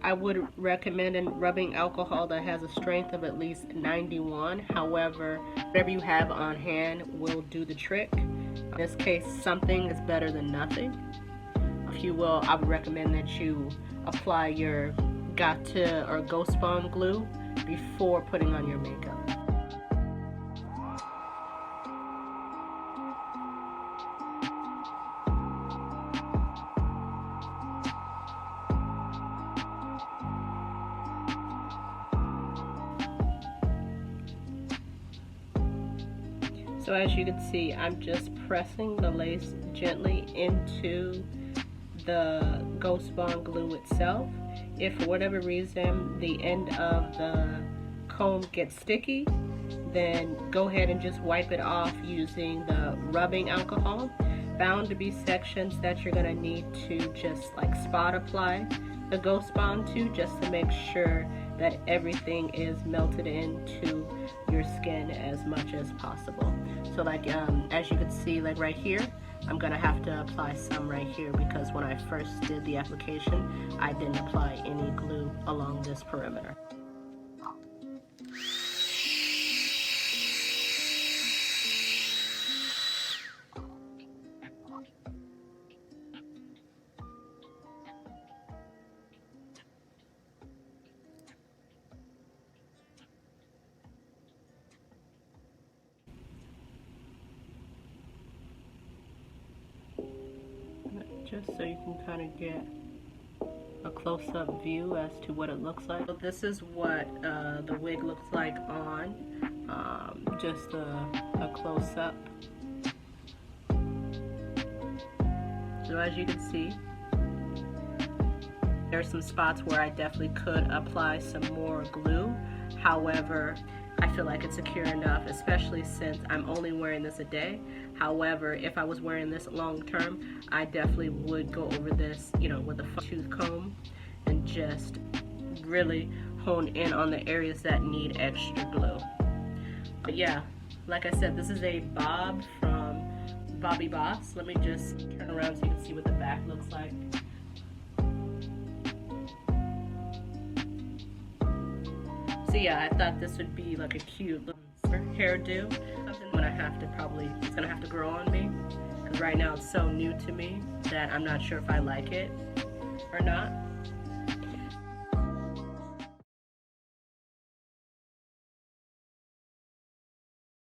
I would recommend a rubbing alcohol that has a strength of at least 91. However, whatever you have on hand will do the trick. In this case, something is better than nothing. If you will, I would recommend that you apply your Gata or Ghost Bond glue before putting on your makeup. So as you can see, I'm just pressing the lace gently into the Ghost Bond glue itself. If for whatever reason the end of the comb gets sticky, then go ahead and just wipe it off using the rubbing alcohol. Bound to be sections that you're going to need to just like spot apply the Ghost Bond to, just to make sure that everything is melted into your skin as much as possible. So like as you can see, like right here, I'm gonna have to apply some right here because when I first did the application, I didn't apply any glue along this perimeter. Just so you can kind of get a close-up view as to what it looks like. So this is what the wig looks like on, just a close-up. So as you can see, there's some spots where I definitely could apply some more glue. However, I feel like it's secure enough, especially since I'm only wearing this a day. However, if I was wearing this long term, I definitely would go over this, you know, with a tooth comb and just really hone in on the areas that need extra glue. But yeah, like I said, this is a bob from Bobbi Boss. Let me just turn around so you can see what the back looks like. So yeah, I thought this would be like a cute little hairdo. Something when I have to it's gonna have to grow on me. Because right now it's so new to me that I'm not sure if I like it or not.